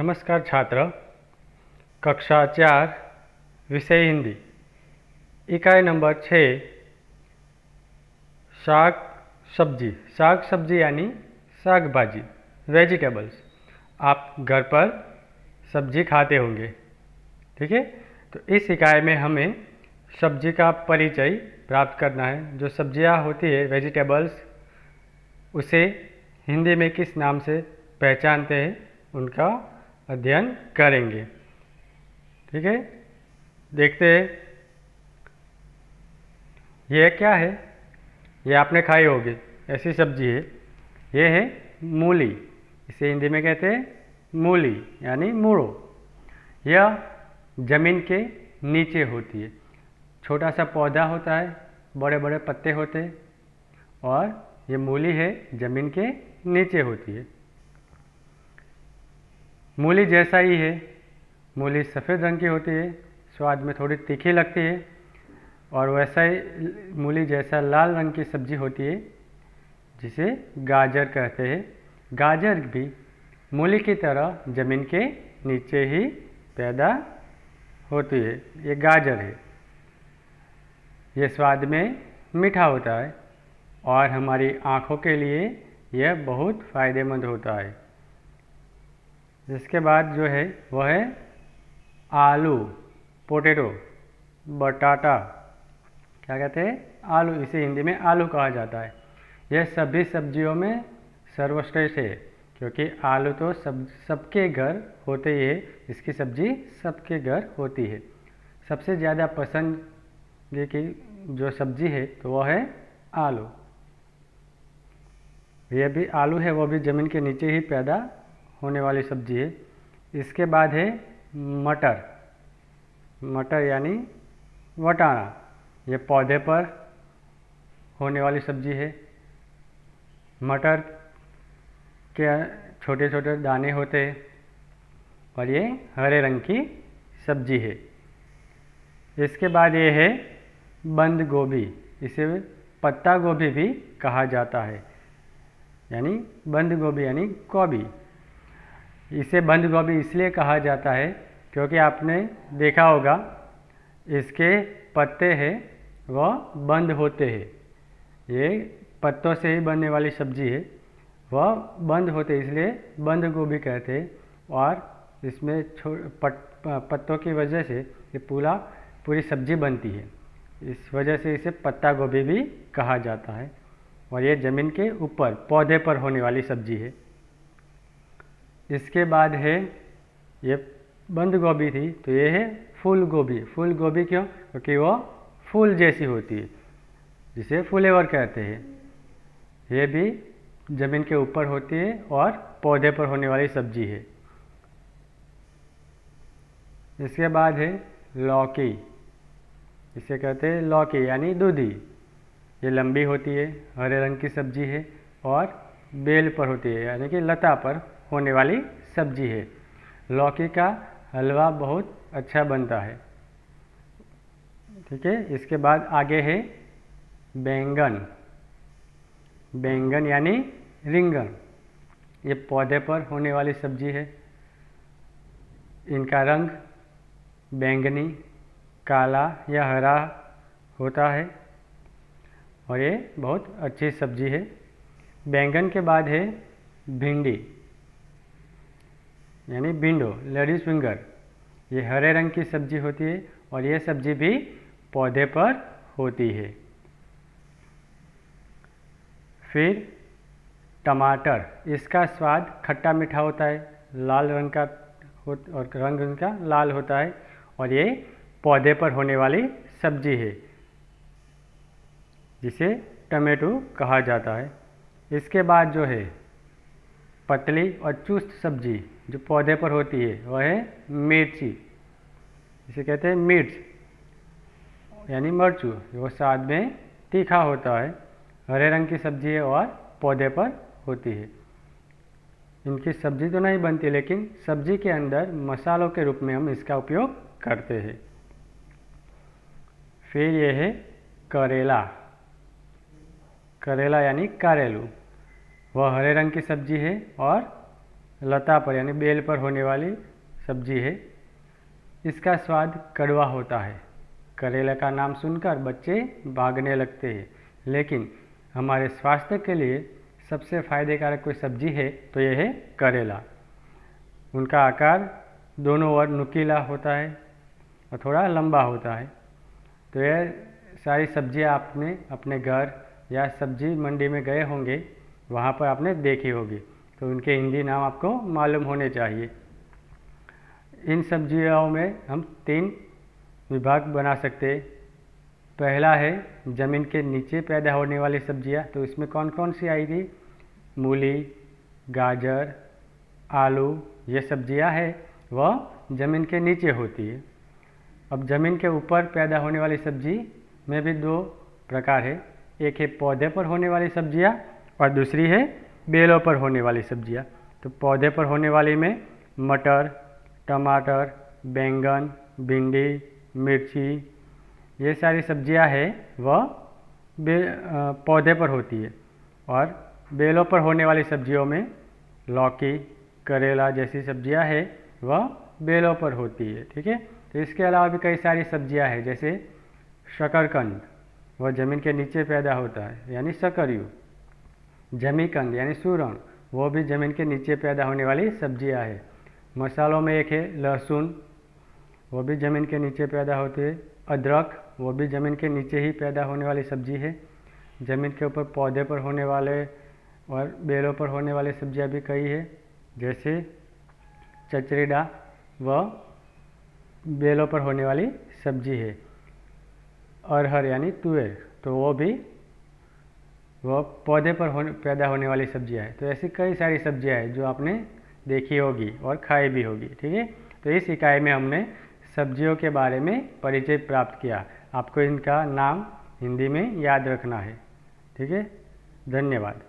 नमस्कार छात्र। कक्षा 4 विषय हिंदी, इकाई नंबर 6 साग सब्जी। साग सब्जी यानी साग भाजी, वेजिटेबल्स। आप घर पर सब्जी खाते होंगे, ठीक है। तो इस इकाई में हमें सब्जी का परिचय प्राप्त करना है। जो सब्जियां होती है वेजिटेबल्स, उसे हिंदी में किस नाम से पहचानते हैं, उनका अध्ययन करेंगे, ठीक है। देखते हैं यह क्या है। यह आपने खाई होगी, ऐसी सब्जी है। यह है मूली। इसे हिंदी में कहते हैं मूली यानी मूड़ो। यह जमीन के नीचे होती है। छोटा सा पौधा होता है, बड़े बड़े पत्ते होते हैं, और ये मूली है जमीन के नीचे होती है। मूली जैसा ही है। मूली सफ़ेद रंग की होती है, स्वाद में थोड़ी तीखी लगती है, और वैसा ही मूली जैसा लाल रंग की सब्जी होती है जिसे गाजर कहते हैं। गाजर भी मूली की तरह जमीन के नीचे ही पैदा होती है। ये गाजर है। ये स्वाद में मीठा होता है और हमारी आँखों के लिए यह बहुत फ़ायदेमंद होता है। इसके बाद जो है वह है आलू, पोटैटो, बटाटा। क्या कहते हैं? आलू। इसे हिंदी में आलू कहा जाता है। यह सभी सब्जियों में सर्वश्रेष्ठ है, क्योंकि आलू तो सबके घर होते ही है। इसकी सब्जी सबके घर होती है। सबसे ज़्यादा पसंद की जो सब्जी है तो वह है आलू। यह भी आलू है, वो भी ज़मीन के नीचे ही पैदा होने वाली सब्जी है। इसके बाद है मटर। मटर यानी वटाना। ये पौधे पर होने वाली सब्जी है। मटर के छोटे छोटे दाने होते हैं और ये हरे रंग की सब्जी है। इसके बाद ये है बंद गोभी। इसे पत्ता गोभी भी कहा जाता है, यानी बंद गोभी यानी गोभी। इसे बंद गोभी इसलिए कहा जाता है क्योंकि आपने देखा होगा इसके पत्ते हैं वह बंद होते हैं। ये पत्तों से ही बनने वाली सब्जी है, वह बंद होते इसलिए बंद गोभी कहते हैं। और इसमें पत्तों की वजह से ये पूरी सब्जी बनती है। इस वजह से इसे पत्ता गोभी भी कहा जाता है। और ये ज़मीन के ऊपर पौधे पर होने वाली सब्जी है। इसके बाद है, ये बंद गोभी थी तो ये है फूल गोभी। फूल गोभी क्यों? क्योंकि वह फूल जैसी होती है, जिसे फ्लेवर कहते हैं। ये भी ज़मीन के ऊपर होती है और पौधे पर होने वाली सब्जी है। इसके बाद है लौकी। इसे कहते हैं लौकी यानी दूधी। ये लंबी होती है, हरे रंग की सब्जी है और बेल पर होती है, यानी कि लता पर होने वाली सब्जी है। लौकी का हलवा बहुत अच्छा बनता है, ठीक है। इसके बाद आगे है बैंगन। बैंगन यानी रिंगन। ये पौधे पर होने वाली सब्जी है। इनका रंग बैंगनी, काला या हरा होता है और ये बहुत अच्छी सब्जी है। बैंगन के बाद है भिंडी यानी भिंडो, लेडीज फिंगर। ये हरे रंग की सब्जी होती है और ये सब्जी भी पौधे पर होती है। फिर टमाटर। इसका स्वाद खट्टा मीठा होता है, लाल रंग का और रंग इनका लाल होता है और ये पौधे पर होने वाली सब्जी है, जिसे टमाटो कहा जाता है। इसके बाद जो है पतली और चुस्त सब्जी जो पौधे पर होती है वह है मिर्ची। इसे कहते हैं मिर्च यानी मरचू। वो स्वाद में तीखा होता है, हरे रंग की सब्जी है और पौधे पर होती है। इनकी सब्जी तो नहीं बनती, लेकिन सब्जी के अंदर मसालों के रूप में हम इसका उपयोग करते हैं। फिर ये है करेला। करेला यानी करेलू। वह हरे रंग की सब्जी है और लता पर यानी बेल पर होने वाली सब्जी है। इसका स्वाद कड़वा होता है। करेला का नाम सुनकर बच्चे भागने लगते हैं, लेकिन हमारे स्वास्थ्य के लिए सबसे फायदेकारक कोई सब्जी है तो यह है करेला। उनका आकार दोनों ओर नुकीला होता है और थोड़ा लंबा होता है। तो यह सारी सब्जियां आपने अपने घर या सब्जी मंडी में गए होंगे, वहाँ पर आपने देखी होगी, तो उनके हिंदी नाम आपको मालूम होने चाहिए। इन सब्जियों में हम 3 विभाग बना सकते हैं। पहला है ज़मीन के नीचे पैदा होने वाली सब्जियां। तो इसमें कौन कौन सी आई थी? मूली, गाजर, आलू, ये सब्जियां है वह ज़मीन के नीचे होती है। अब ज़मीन के ऊपर पैदा होने वाली सब्जी में भी 2 प्रकार है। एक है पौधे पर होने वाली सब्जियां और दूसरी है बेलों पर होने वाली सब्जियां। तो पौधे पर होने वाली में मटर, टमाटर, बैंगन, भिंडी, मिर्ची, ये सारी सब्जियां हैं वह पौधे पर होती है। और बेलों पर होने वाली सब्जियों में लौकी, करेला जैसी सब्जियां हैं वह बेलों पर होती है। ठीक है। तो इसके अलावा भी कई सारी सब्जियां हैं, जैसे शकरकंद, वह ज़मीन के नीचे पैदा होता है यानी शकरयू। जमीकंद यानी सूरण, वो भी ज़मीन के नीचे पैदा होने वाली सब्जियां है। मसालों में एक है लहसुन, वो भी ज़मीन के नीचे पैदा होती है। अदरक, वो भी ज़मीन के नीचे ही पैदा होने वाली सब्जी है। ज़मीन के ऊपर पौधे पर होने वाले और बेलों पर होने वाली सब्जियां भी कई है, जैसे चचरीडा, वह बेलों पर होने वाली सब्जी है। अरहर यानी तुअर, तो वो पौधे पर पैदा होने वाली सब्जियां है। तो ऐसी कई सारी सब्जियां हैं जो आपने देखी होगी और खाई भी होगी। ठीक है। तो इस इकाई में हमने सब्जियों के बारे में परिचय प्राप्त किया। आपको इनका नाम हिंदी में याद रखना है। ठीक है। धन्यवाद।